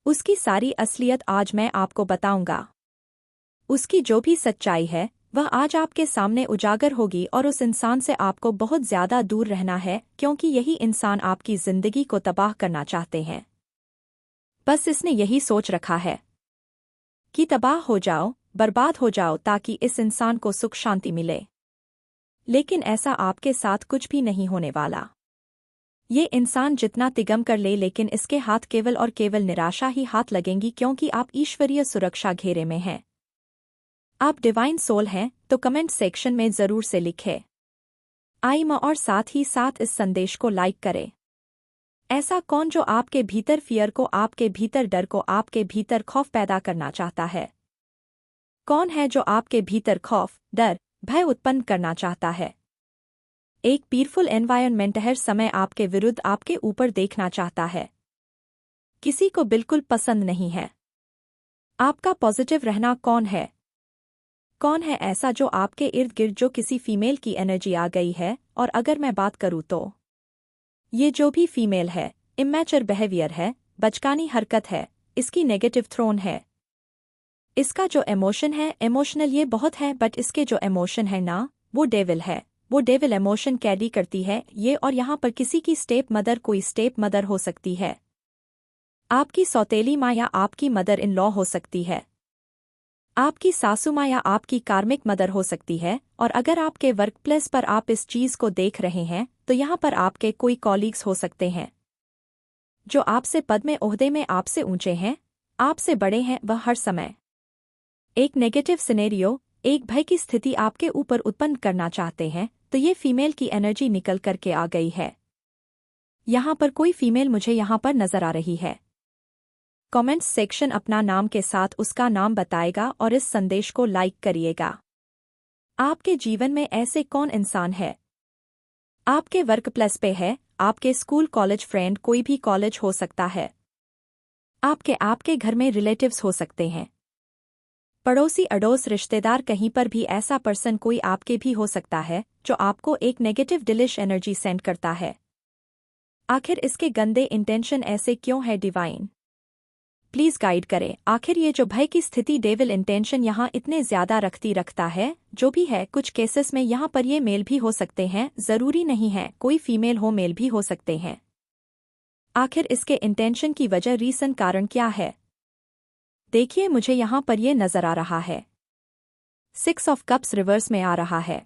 उसकी सारी असलियत आज मैं आपको बताऊंगा। उसकी जो भी सच्चाई है वह आज आपके सामने उजागर होगी और उस इंसान से आपको बहुत ज्यादा दूर रहना है, क्योंकि यही इंसान आपकी जिंदगी को तबाह करना चाहते हैं। बस इसने यही सोच रखा है कि तबाह हो जाओ, बर्बाद हो जाओ, ताकि इस इंसान को सुख शांति मिले। लेकिन ऐसा आपके साथ कुछ भी नहीं होने वाला। ये इंसान जितना तिगम कर ले, लेकिन इसके हाथ केवल और केवल निराशा ही हाथ लगेंगी, क्योंकि आप ईश्वरीय सुरक्षा घेरे में हैं। आप डिवाइन सोल हैं, तो कमेंट सेक्शन में जरूर से लिखें आई एम, और साथ ही साथ इस संदेश को लाइक करें। ऐसा कौन जो आपके भीतर फियर को, आपके भीतर डर को, आपके भीतर खौफ पैदा करना चाहता है? कौन है जो आपके भीतर खौफ, डर, भय उत्पन्न करना चाहता है? एक पीसफुल एनवायरनमेंट हर समय आपके विरुद्ध आपके ऊपर देखना चाहता है। किसी को बिल्कुल पसंद नहीं है। आपका पॉजिटिव रहना कौन है? कौन है ऐसा जो आपके इर्द गिर्द, जो किसी फीमेल की एनर्जी आ गई है? और अगर मैं बात करूं तो ये जो भी फीमेल है, इमैच्योर बिहेवियर है, बचकानी हरकत है, इसकी नेगेटिव थ्रोन है। इसका जो इमोशन है, इमोशनल ये बहुत है, बट इसके जो इमोशन है ना, वो डेविल है। वो डेविल इमोशन कैरी करती है ये, और यहाँ पर किसी की स्टेप मदर, कोई स्टेप मदर हो सकती है, आपकी सौतेली माँ या आपकी मदर इन लॉ हो सकती है, आपकी सासू माँ या आपकी कार्मिक मदर हो सकती है। और अगर आपके वर्क प्लेस पर आप इस चीज को देख रहे हैं, तो यहाँ पर आपके कोई कॉलीग्स हो सकते हैं जो आपसे पद में, ओहदे में आपसे ऊंचे हैं, आपसे बड़े हैं। वह हर समय एक नेगेटिव सिनेरियो, एक भय की स्थिति आपके ऊपर उत्पन्न करना चाहते हैं। तो ये फीमेल की एनर्जी निकल करके आ गई है। यहाँ पर कोई फीमेल मुझे यहाँ पर नजर आ रही है। कमेंट्स सेक्शन अपना नाम के साथ उसका नाम बताएगा और इस संदेश को लाइक करिएगा। आपके जीवन में ऐसे कौन इंसान है? आपके वर्क प्लेस पे है, आपके स्कूल कॉलेज फ्रेंड, कोई भी कॉलेज हो सकता है, आपके घर में रिलेटिव्स हो सकते हैं, पड़ोसी, अड़ोस, रिश्तेदार, कहीं पर भी ऐसा पर्सन कोई आपके भी हो सकता है जो आपको एक नेगेटिव डिलिश एनर्जी सेंड करता है। आखिर इसके गंदे इंटेंशन ऐसे क्यों है? डिवाइन प्लीज गाइड करें। आखिर ये जो भय की स्थिति, डेविल इंटेंशन यहाँ इतने ज्यादा रखता है, जो भी है, कुछ केसेस में यहाँ पर ये मेल भी हो सकते हैं, जरूरी नहीं है कोई फीमेल हो, मेल भी हो सकते हैं। आखिर इसके इंटेंशन की वजह, रीजन, कारण क्या है? देखिए, मुझे यहाँ पर ये नजर आ रहा है, 6 ऑफ कप्स रिवर्स में आ रहा है।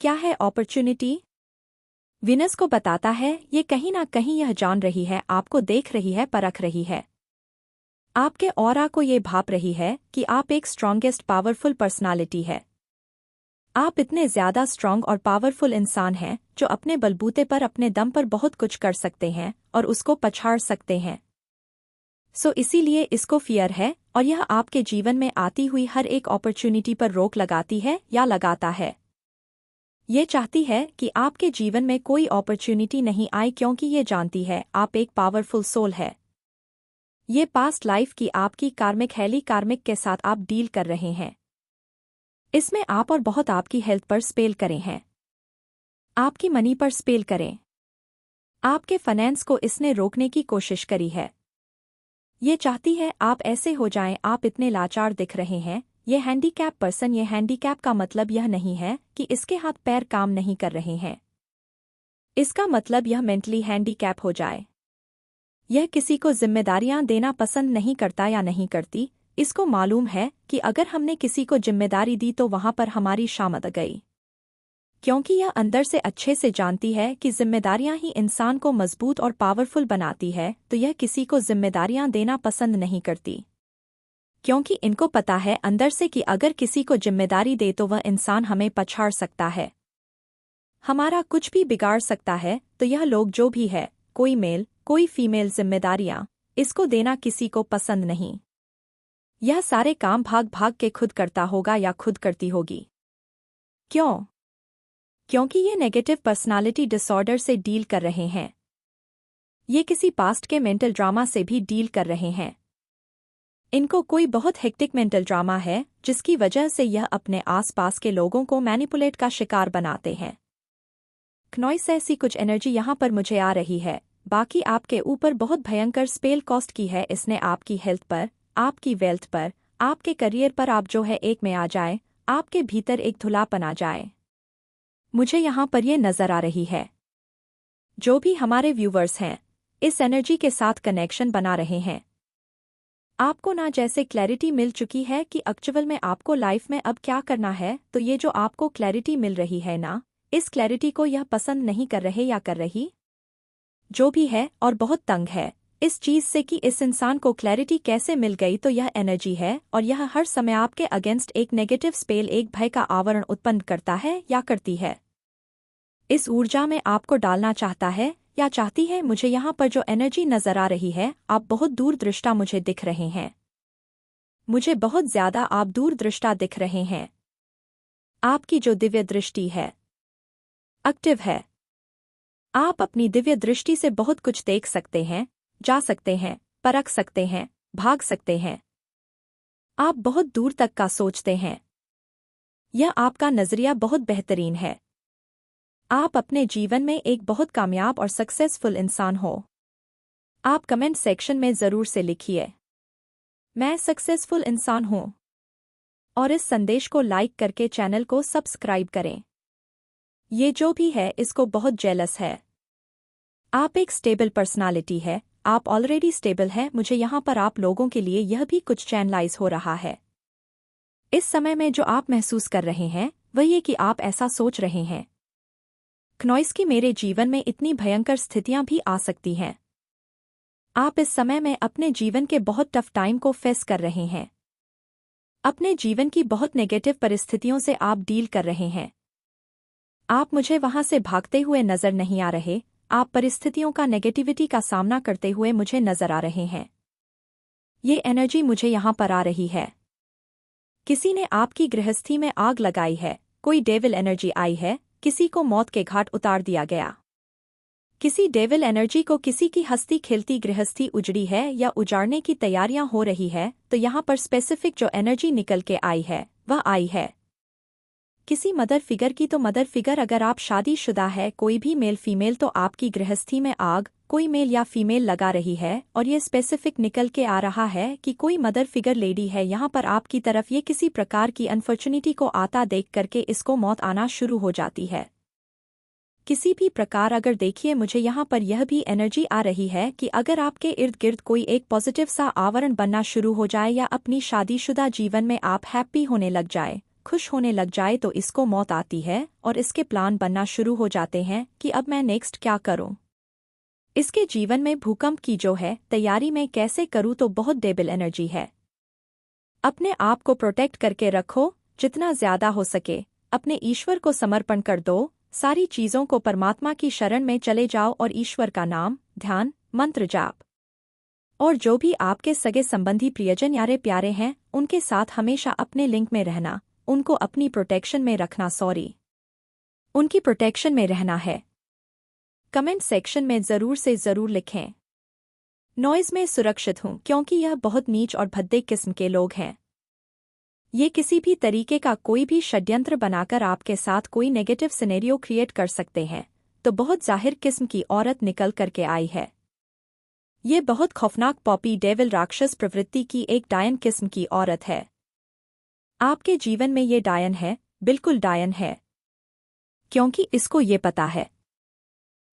क्या है? अपॉर्चुनिटी। विनस को बताता है ये कहीं ना कहीं यह जान रही है, आपको देख रही है, परख रही है, आपके ऑरा को ये भाप रही है कि आप एक स्ट्रॉन्गेस्ट पावरफुल पर्सनालिटी है। आप इतने ज्यादा स्ट्रॉन्ग और पावरफुल इंसान हैं जो अपने बलबूते पर, अपने दम पर बहुत कुछ कर सकते हैं और उसको पछाड़ सकते हैं। सो इसीलिए इसको फियर है, और यह आपके जीवन में आती हुई हर एक अपॉर्चुनिटी पर रोक लगाती है या लगाता है। ये चाहती है कि आपके जीवन में कोई अपॉर्चुनिटी नहीं आए, क्योंकि ये जानती है आप एक पावरफुल सोल है। ये पास्ट लाइफ की आपकी कार्मिक, हेली कार्मिक के साथ आप डील कर रहे हैं। इसमें आप और बहुत आपकी हेल्थ पर स्पेल करें हैं, आपकी मनी पर स्पेल करें, आपके फाइनेंस को इसने रोकने की कोशिश करी है। ये चाहती है आप ऐसे हो जाएं, आप इतने लाचार दिख रहे हैं। ये हैंडीकैप पर्सन, ये हैंडीकैप का मतलब यह नहीं है कि इसके हाथ पैर काम नहीं कर रहे हैं, इसका मतलब यह मेंटली हैंडीकैप हो जाए। यह किसी को जिम्मेदारियां देना पसंद नहीं करता या नहीं करती। इसको मालूम है कि अगर हमने किसी को जिम्मेदारी दी तो वहां पर हमारी शामत गई, क्योंकि यह अंदर से अच्छे से जानती है कि जिम्मेदारियां ही इंसान को मजबूत और पावरफुल बनाती है। तो यह किसी को जिम्मेदारियां देना पसंद नहीं करती, क्योंकि इनको पता है अंदर से कि अगर किसी को जिम्मेदारी दे तो वह इंसान हमें पछाड़ सकता है, हमारा कुछ भी बिगाड़ सकता है। तो यह लोग जो भी है, कोई मेल कोई फीमेल, जिम्मेदारियां इसको देना किसी को पसंद नहीं। यह सारे काम भाग भाग के खुद करता होगा या खुद करती होगी। क्यों? क्योंकि ये नेगेटिव पर्सनालिटी डिसऑर्डर से डील कर रहे हैं। ये किसी पास्ट के मेंटल ड्रामा से भी डील कर रहे हैं। इनको कोई बहुत हेक्टिक मेंटल ड्रामा है, जिसकी वजह से यह अपने आसपास के लोगों को मैनिपुलेट का शिकार बनाते हैं। नॉइस ऐसी कुछ एनर्जी यहाँ पर मुझे आ रही है। बाकी आपके ऊपर बहुत भयंकर स्पेल कॉस्ट की है इसने आपकी हेल्थ पर, आपकी वेल्थ पर, आपके करियर पर आप जो है एक में आ जाए, आपके भीतर एक धुलापन आ जाए। मुझे यहाँ पर ये नजर आ रही है। जो भी हमारे व्यूवर्स हैं, इस एनर्जी के साथ कनेक्शन बना रहे हैं। आपको ना जैसे क्लैरिटी मिल चुकी है कि एक्चुअल में आपको लाइफ में अब क्या करना है, तो ये जो आपको क्लैरिटी मिल रही है ना, इस क्लैरिटी को यह पसंद नहीं कर रहे या कर रही, जो भी है और बहुत तंग है इस चीज से कि इस इंसान को क्लैरिटी कैसे मिल गई, तो यह एनर्जी है और यह हर समय आपके अगेंस्ट एक नेगेटिव स्पेल, एक भय का आवरण उत्पन्न करता है या करती है। इस ऊर्जा में आपको डालना चाहता है या चाहती है। मुझे यहाँ पर जो एनर्जी नजर आ रही है, आप बहुत दूरदृष्टा मुझे दिख रहे हैं। मुझे बहुत ज्यादा आप दूरदृष्टा दिख रहे हैं। आपकी जो दिव्य दृष्टि है एक्टिव है। आप अपनी दिव्य दृष्टि से बहुत कुछ देख सकते हैं, जा सकते हैं, परख सकते हैं, भाग सकते हैं। आप बहुत दूर तक का सोचते हैं। यह आपका नजरिया बहुत बेहतरीन है। आप अपने जीवन में एक बहुत कामयाब और सक्सेसफुल इंसान हो। आप कमेंट सेक्शन में जरूर से लिखिए, मैं सक्सेसफुल इंसान हूं, और इस संदेश को लाइक करके चैनल को सब्सक्राइब करें। ये जो भी है इसको बहुत जेलस है। आप एक स्टेबल पर्सनालिटी है, आप ऑलरेडी स्टेबल है। मुझे यहाँ पर आप लोगों के लिए यह भी कुछ चैनलाइज हो रहा है। इस समय में जो आप महसूस कर रहे हैं वह ये कि आप ऐसा सोच रहे हैं, क्नॉइस की मेरे जीवन में इतनी भयंकर स्थितियां भी आ सकती हैं। आप इस समय में अपने जीवन के बहुत टफ टाइम को फेस कर रहे हैं। अपने जीवन की बहुत नेगेटिव परिस्थितियों से आप डील कर रहे हैं। आप मुझे वहां से भागते हुए नजर नहीं आ रहे, आप परिस्थितियों का नेगेटिविटी का सामना करते हुए मुझे नजर आ रहे हैं। ये एनर्जी मुझे यहाँ पर आ रही है। किसी ने आपकी गृहस्थी में आग लगाई है, कोई डेविल एनर्जी आई है, किसी को मौत के घाट उतार दिया गया। किसी डेविल एनर्जी को किसी की हंसती खेलती गृहस्थी उजड़ी है या उजाड़ने की तैयारियां हो रही है, तो यहाँ पर स्पेसिफिक जो एनर्जी निकल के आई है वह आई है किसी मदर फिगर की। तो मदर फिगर, अगर आप शादीशुदा है, कोई भी मेल फीमेल, तो आपकी गृहस्थी में आग कोई मेल या फीमेल लगा रही है, और ये स्पेसिफिक निकल के आ रहा है कि कोई मदर फिगर लेडी है यहाँ पर आपकी तरफ। ये किसी प्रकार की अनफॉर्चुनिटी को आता देख करके इसको मौत आना शुरू हो जाती है किसी भी प्रकार। अगर देखिए, मुझे यहाँ पर यह भी एनर्जी आ रही है कि अगर आपके इर्द गिर्द कोई एक पॉजिटिव सा आवरण बनना शुरू हो जाए या अपनी शादीशुदा जीवन में आप हैप्पी होने लग जाए, खुश होने लग जाए, तो इसको मौत आती है और इसके प्लान बनना शुरू हो जाते हैं कि अब मैं नेक्स्ट क्या करूं। इसके जीवन में भूकंप की जो है तैयारी मैं कैसे करूं, तो बहुत डेबिल एनर्जी है। अपने आप को प्रोटेक्ट करके रखो जितना ज्यादा हो सके। अपने ईश्वर को समर्पण कर दो, सारी चीजों को परमात्मा की शरण में चले जाओ और ईश्वर का नाम, ध्यान, मंत्र जाप। और जो भी आपके सगे संबंधी प्रियजन यारे प्यारे हैं, उनके साथ हमेशा अपने लिंक में रहना, उनको अपनी प्रोटेक्शन में रखना। उनकी प्रोटेक्शन में रहना है। कमेंट सेक्शन में जरूर से जरूर लिखें, नॉइज में सुरक्षित हूं, क्योंकि यह बहुत नीच और भद्दे किस्म के लोग हैं। ये किसी भी तरीके का कोई भी षड्यंत्र बनाकर आपके साथ कोई नेगेटिव सिनेरियो क्रिएट कर सकते हैं। तो बहुत जाहिर किस्म की औरत निकल करके आई है। ये बहुत खौफनाक पॉपी डेविल राक्षस प्रवृत्ति की एक डायन किस्म की औरत है। आपके जीवन में ये डायन है, बिल्कुल डायन है, क्योंकि इसको ये पता है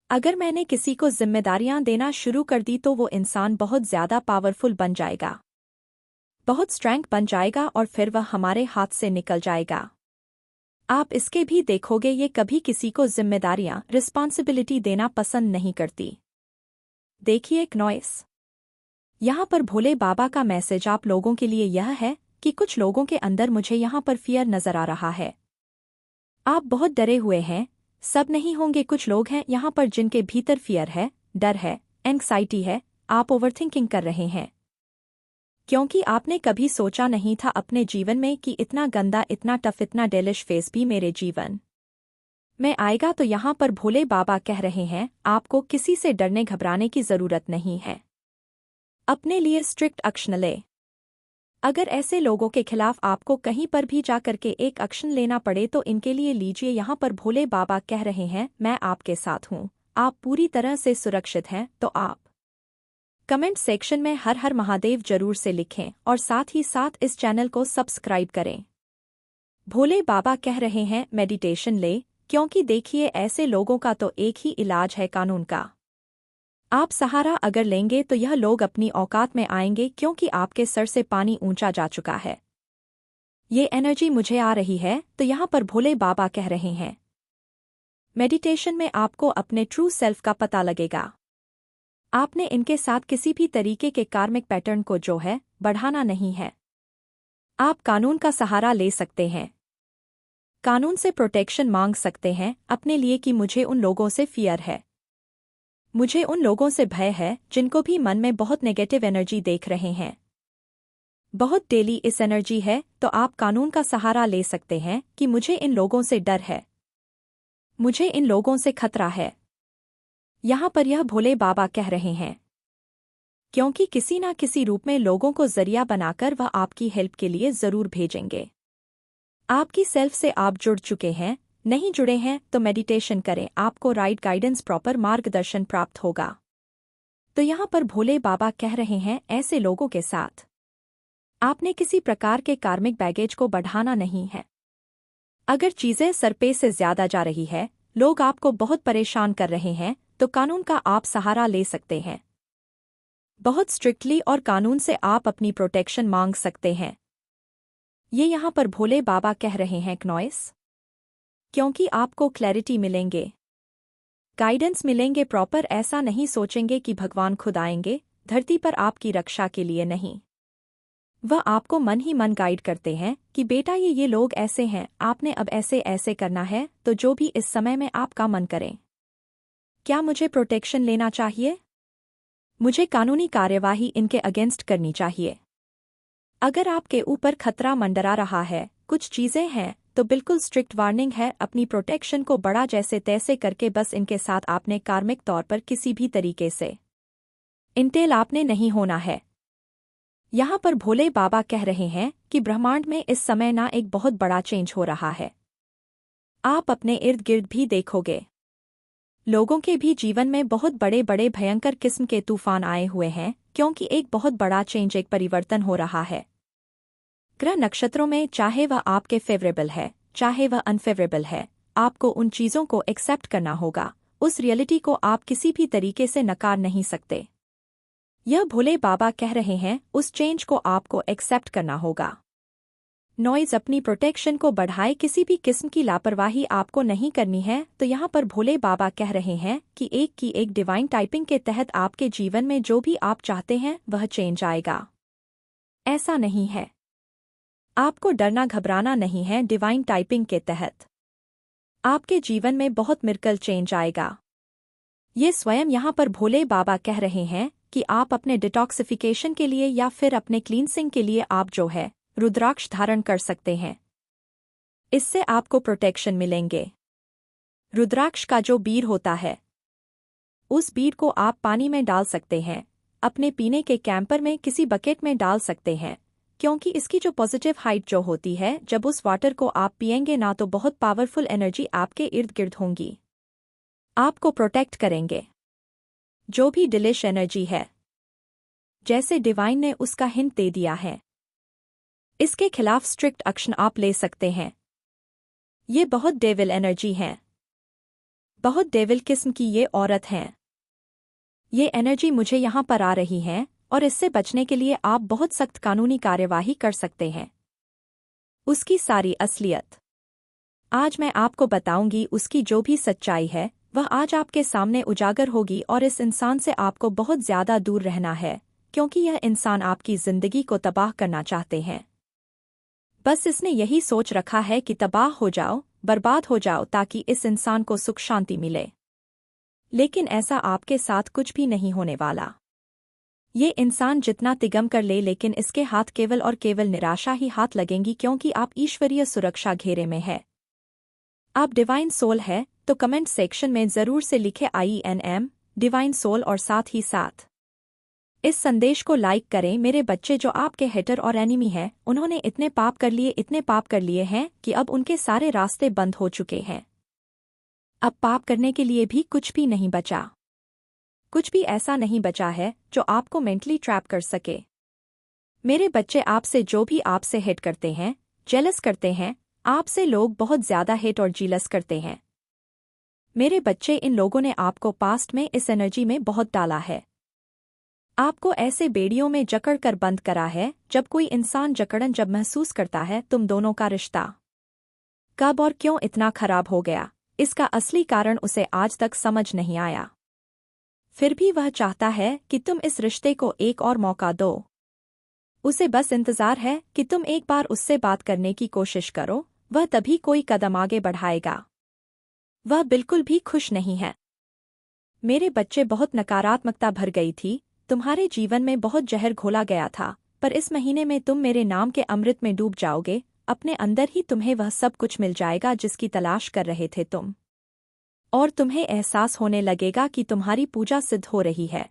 अगर मैंने किसी को जिम्मेदारियां देना शुरू कर दी तो वो इंसान बहुत ज्यादा पावरफुल बन जाएगा, बहुत स्ट्रेंथ बन जाएगा और फिर वह हमारे हाथ से निकल जाएगा। आप इसके भी देखोगे, ये कभी किसी को जिम्मेदारियां, रिस्पॉन्सिबिलिटी देना पसंद नहीं करती। देखिए क्नॉइस, यहाँ पर भोले बाबा का मैसेज आप लोगों के लिए यह है कि कुछ लोगों के अंदर मुझे यहाँ पर फियर नजर आ रहा है। आप बहुत डरे हुए हैं, सब नहीं होंगे, कुछ लोग हैं यहाँ पर जिनके भीतर फियर है, डर है, एंग्जाइटी है। आप ओवरथिंकिंग कर रहे हैं क्योंकि आपने कभी सोचा नहीं था अपने जीवन में कि इतना गंदा, इतना टफ, इतना डेलिश फेस भी मेरे जीवन में आएगा। तो यहाँ पर भोले बाबा कह रहे हैं, आपको किसी से डरने घबराने की जरूरत नहीं है। अपने लिए स्ट्रिक्ट एक्शन ले। अगर ऐसे लोगों के खिलाफ आपको कहीं पर भी जाकर के एक एक्शन लेना पड़े तो इनके लिए लीजिए। यहाँ पर भोले बाबा कह रहे हैं, मैं आपके साथ हूँ, आप पूरी तरह से सुरक्षित हैं, तो आप कमेंट सेक्शन में हर हर महादेव जरूर से लिखें और साथ ही साथ इस चैनल को सब्सक्राइब करें। भोले बाबा कह रहे हैं मेडिटेशन ले, क्योंकि देखिए ऐसे लोगों का तो एक ही इलाज है कानून का। आप सहारा अगर लेंगे तो यह लोग अपनी औकात में आएंगे, क्योंकि आपके सर से पानी ऊंचा जा चुका है। ये एनर्जी मुझे आ रही है, तो यहाँ पर भोले बाबा कह रहे हैं मेडिटेशन में आपको अपने ट्रू सेल्फ का पता लगेगा। आपने इनके साथ किसी भी तरीके के कार्मिक पैटर्न को जो है बढ़ाना नहीं है। आप कानून का सहारा ले सकते हैं, कानून से प्रोटेक्शन मांग सकते हैं अपने लिए कि मुझे उन लोगों से फियर है, मुझे उन लोगों से भय है जिनको भी मन में बहुत नेगेटिव एनर्जी देख रहे हैं, बहुत डेली इस एनर्जी है। तो आप कानून का सहारा ले सकते हैं कि मुझे इन लोगों से डर है, मुझे इन लोगों से खतरा है। यहाँ पर यह भोले बाबा कह रहे हैं, क्योंकि किसी ना किसी रूप में लोगों को जरिया बनाकर वह आपकी हेल्प के लिए जरूर भेजेंगे। आपकी सेल्फ से आप जुड़ चुके हैं, नहीं जुड़े हैं तो मेडिटेशन करें, आपको राइट गाइडेंस प्रॉपर मार्गदर्शन प्राप्त होगा। तो यहाँ पर भोले बाबा कह रहे हैं ऐसे लोगों के साथ आपने किसी प्रकार के कार्मिक बैगेज को बढ़ाना नहीं है। अगर चीजें सरपे से ज्यादा जा रही है, लोग आपको बहुत परेशान कर रहे हैं, तो कानून का आप सहारा ले सकते हैं। बहुत स्ट्रिक्टली और कानून से आप अपनी प्रोटेक्शन मांग सकते हैं। ये यहाँ पर भोले बाबा कह रहे हैं नॉइस, क्योंकि आपको क्लैरिटी मिलेंगे, गाइडेंस मिलेंगे प्रॉपर। ऐसा नहीं सोचेंगे कि भगवान खुद आएंगे धरती पर आपकी रक्षा के लिए, नहीं। वह आपको मन ही मन गाइड करते हैं कि बेटा ये लोग ऐसे हैं, आपने अब ऐसे ऐसे करना है, तो जो भी इस समय में आपका मन करें। क्या मुझे प्रोटेक्शन लेना चाहिए? मुझे कानूनी कार्यवाही इनके अगेंस्ट करनी चाहिए। अगर आपके ऊपर खतरा मंडरा रहा है, कुछ चीजें हैं, तो बिल्कुल स्ट्रिक्ट वार्निंग है। अपनी प्रोटेक्शन को बड़ा जैसे तैसे करके बस इनके साथ आपने कार्मिक तौर पर किसी भी तरीके से इंटेल आपने नहीं होना है। यहाँ पर भोले बाबा कह रहे हैं कि ब्रह्मांड में इस समय ना एक बहुत बड़ा चेंज हो रहा है। आप अपने इर्द गिर्द भी देखोगे, लोगों के भी जीवन में बहुत बड़े बड़े भयंकर किस्म के तूफान आए हुए हैं, क्योंकि एक बहुत बड़ा चेंज, एक परिवर्तन हो रहा है। ग्रह नक्षत्रों में चाहे वह आपके फेवरेबल है चाहे वह अनफेवरेबल है, आपको उन चीजों को एक्सेप्ट करना होगा। उस रियलिटी को आप किसी भी तरीके से नकार नहीं सकते। यह भोले बाबा कह रहे हैं उस चेंज को आपको एक्सेप्ट करना होगा। नॉइज अपनी प्रोटेक्शन को बढ़ाए, किसी भी किस्म की लापरवाही आपको नहीं करनी है। तो यहाँ पर भोले बाबा कह रहे हैं कि एक डिवाइन टाइपिंग के तहत आपके जीवन में जो भी आप चाहते हैं वह चेंज आएगा। ऐसा नहीं है, आपको डरना घबराना नहीं है। डिवाइन टाइपिंग के तहत आपके जीवन में बहुत मिरेकल चेंज आएगा। ये स्वयं यहाँ पर भोले बाबा कह रहे हैं कि आप अपने डिटॉक्सिफिकेशन के लिए या फिर अपने क्लींसिंग के लिए आप जो है रुद्राक्ष धारण कर सकते हैं। इससे आपको प्रोटेक्शन मिलेंगे। रुद्राक्ष का जो बीड होता है, उस बीड को आप पानी में डाल सकते हैं, अपने पीने के कैंपर में किसी बकेट में डाल सकते हैं, क्योंकि इसकी जो पॉजिटिव हाइट जो होती है, जब उस वाटर को आप पिएंगे ना, तो बहुत पावरफुल एनर्जी आपके इर्द गिर्द होंगी, आपको प्रोटेक्ट करेंगे। जो भी डिलिश एनर्जी है, जैसे डिवाइन ने उसका हिंट दे दिया है, इसके खिलाफ स्ट्रिक्ट एक्शन आप ले सकते हैं। ये बहुत डेविल एनर्जी हैं, बहुत डेविल किस्म की ये औरत हैं। ये एनर्जी मुझे यहाँ पर आ रही है, और इससे बचने के लिए आप बहुत सख्त कानूनी कार्यवाही कर सकते हैं। उसकी सारी असलियत आज मैं आपको बताऊंगी। उसकी जो भी सच्चाई है वह आज आपके सामने उजागर होगी, और इस इंसान से आपको बहुत ज्यादा दूर रहना है, क्योंकि यह इंसान आपकी जिंदगी को तबाह करना चाहते हैं। बस इसने यही सोच रखा है कि तबाह हो जाओ, बर्बाद हो जाओ, ताकि इस इंसान को सुख शांति मिले। लेकिन ऐसा आपके साथ कुछ भी नहीं होने वाला। ये इंसान जितना तिगम कर ले, लेकिन इसके हाथ केवल और केवल निराशा ही हाथ लगेंगी, क्योंकि आप ईश्वरीय सुरक्षा घेरे में है। आप डिवाइन सोल है, तो कमेंट सेक्शन में जरूर से लिखे INM डिवाइन सोल, और साथ ही साथ इस संदेश को लाइक करें। मेरे बच्चे जो आपके हेटर और एनिमी हैं, उन्होंने इतने पाप कर लिए हैं कि अब उनके सारे रास्ते बंद हो चुके हैं। अब पाप करने के लिए भी कुछ भी नहीं बचा। कुछ भी ऐसा नहीं बचा है जो आपको मेंटली ट्रैप कर सके। मेरे बच्चे, आपसे जो भी आपसे हेट करते हैं, जेलस करते हैं, आपसे लोग बहुत ज्यादा हेट और जीलस करते हैं। मेरे बच्चे, इन लोगों ने आपको पास्ट में इस एनर्जी में बहुत डाला है। आपको ऐसे बेड़ियों में जकड़ कर बंद करा है। जब कोई इंसान जकड़न जब महसूस करता है, तुम दोनों का रिश्ता कब और क्यों इतना खराब हो गया, इसका असली कारण उसे आज तक समझ नहीं आया। फिर भी वह चाहता है कि तुम इस रिश्ते को एक और मौका दो। उसे बस इंतजार है कि तुम एक बार उससे बात करने की कोशिश करो, वह तभी कोई कदम आगे बढ़ाएगा। वह बिल्कुल भी खुश नहीं है। मेरे बच्चे, बहुत नकारात्मकता भर गई थी, तुम्हारे जीवन में बहुत जहर घोला गया था, पर इस महीने में तुम मेरे नाम के अमृत में डूब जाओगे। अपने अंदर ही तुम्हें वह सब कुछ मिल जाएगा जिसकी तलाश कर रहे थे तुम, और तुम्हें एहसास होने लगेगा कि तुम्हारी पूजा सिद्ध हो रही है।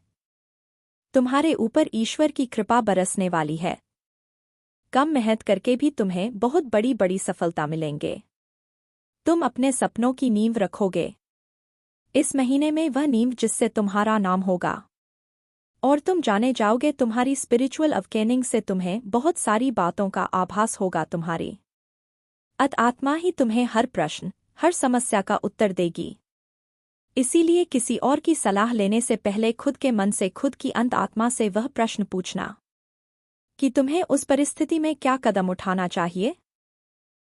तुम्हारे ऊपर ईश्वर की कृपा बरसने वाली है। कम मेहनत करके भी तुम्हें बहुत बड़ी बड़ी सफलता मिलेंगे। तुम अपने सपनों की नींव रखोगे। इस महीने में वह नींव जिससे तुम्हारा नाम होगा, और तुम जाने जाओगे। तुम्हारी स्पिरिचुअल अवेकनिंग से तुम्हें बहुत सारी बातों का आभास होगा। तुम्हारी आत्मा ही तुम्हें हर प्रश्न, हर समस्या का उत्तर देगी। इसीलिए किसी और की सलाह लेने से पहले खुद के मन से, खुद की अंत आत्मा से वह प्रश्न पूछना कि तुम्हें उस परिस्थिति में क्या कदम उठाना चाहिए।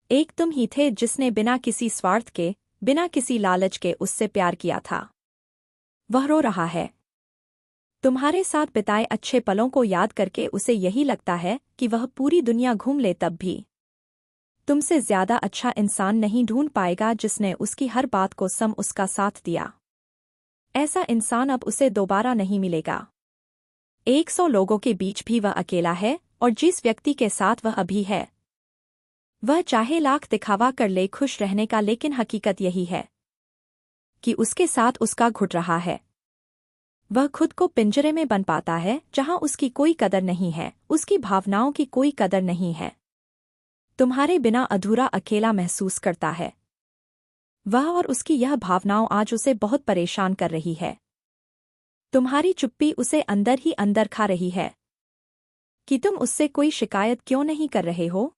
एक तुम ही थे जिसने बिना किसी स्वार्थ के, बिना किसी लालच के उससे प्यार किया था। वह रो रहा है। तुम्हारे साथ बिताए अच्छे पलों को याद करके उसे यही लगता है कि वह पूरी दुनिया घूम ले तब भी तुमसे ज्यादा अच्छा इंसान नहीं ढूंढ पाएगा जिसने उसकी हर बात को उसका साथ दिया। ऐसा इंसान अब उसे दोबारा नहीं मिलेगा। 100 लोगों के बीच भी वह अकेला है, और जिस व्यक्ति के साथ वह अभी है, वह चाहे लाख दिखावा कर ले खुश रहने का, लेकिन हकीकत यही है कि उसके साथ उसका घुट रहा है। वह खुद को पिंजरे में बन पाता है जहां उसकी कोई कदर नहीं है, उसकी भावनाओं की कोई कदर नहीं है। तुम्हारे बिना अधूरा अकेला महसूस करता है। वह और उसकी यह भावनाओं आज उसे बहुत परेशान कर रही है। तुम्हारी चुप्पी उसे अंदर ही अंदर खा रही है कि तुम उससे कोई शिकायत क्यों नहीं कर रहे हो,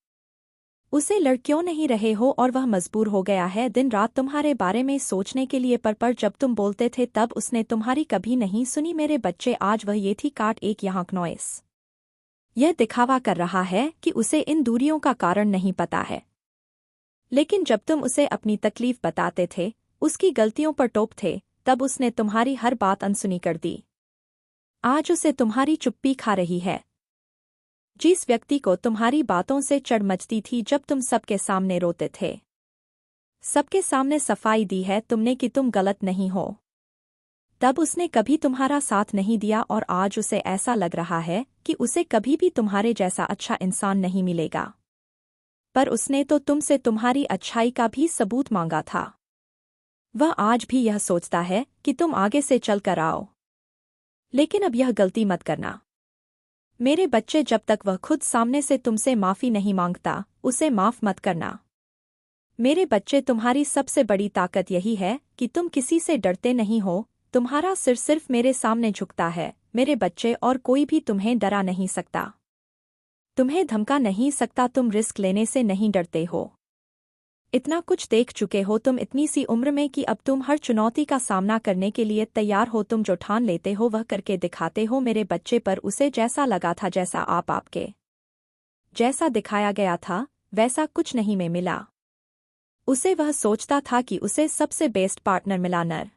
उसे लड़ क्यों नहीं रहे हो, और वह मजबूर हो गया है दिन रात तुम्हारे बारे में सोचने के लिए। पर जब तुम बोलते थे तब उसने तुम्हारी कभी नहीं सुनी। मेरे बच्चे, आज वह ये थी काट एक यहाँ नॉइस। यह दिखावा कर रहा है कि उसे इन दूरियों का कारण नहीं पता है, लेकिन जब तुम उसे अपनी तकलीफ बताते थे, उसकी गलतियों पर टोप थे, तब उसने तुम्हारी हर बात अनसुनी कर दी। आज उसे तुम्हारी चुप्पी खा रही है। जिस व्यक्ति को तुम्हारी बातों से चढ़ मचती थी जब तुम सबके सामने रोते थे, सबके सामने सफाई दी है तुमने कि तुम गलत नहीं हो, तब उसने कभी तुम्हारा साथ नहीं दिया, और आज उसे ऐसा लग रहा है कि उसे कभी भी तुम्हारे जैसा अच्छा इंसान नहीं मिलेगा। पर उसने तो तुमसे तुम्हारी अच्छाई का भी सबूत मांगा था। वह आज भी यह सोचता है कि तुम आगे से चल कर आओ, लेकिन अब यह गलती मत करना। मेरे बच्चे, जब तक वह खुद सामने से तुमसे माफी नहीं मांगता, उसे माफ मत करना। मेरे बच्चे, तुम्हारी सबसे बड़ी ताकत यही है कि तुम किसी से डरते नहीं हो। तुम्हारा सिर सिर्फ मेरे सामने झुकता है मेरे बच्चे, और कोई भी तुम्हें डरा नहीं सकता, तुम्हें धमका नहीं सकता। तुम रिस्क लेने से नहीं डरते हो। इतना कुछ देख चुके हो तुम इतनी सी उम्र में कि अब तुम हर चुनौती का सामना करने के लिए तैयार हो। तुम जो ठान लेते हो वह करके दिखाते हो मेरे बच्चे। पर उसे जैसा लगा था, जैसा आपके जैसा दिखाया गया था, वैसा कुछ नहीं में मिला। उसे वह सोचता था कि उसे सबसे बेस्ट पार्टनर मिला, नर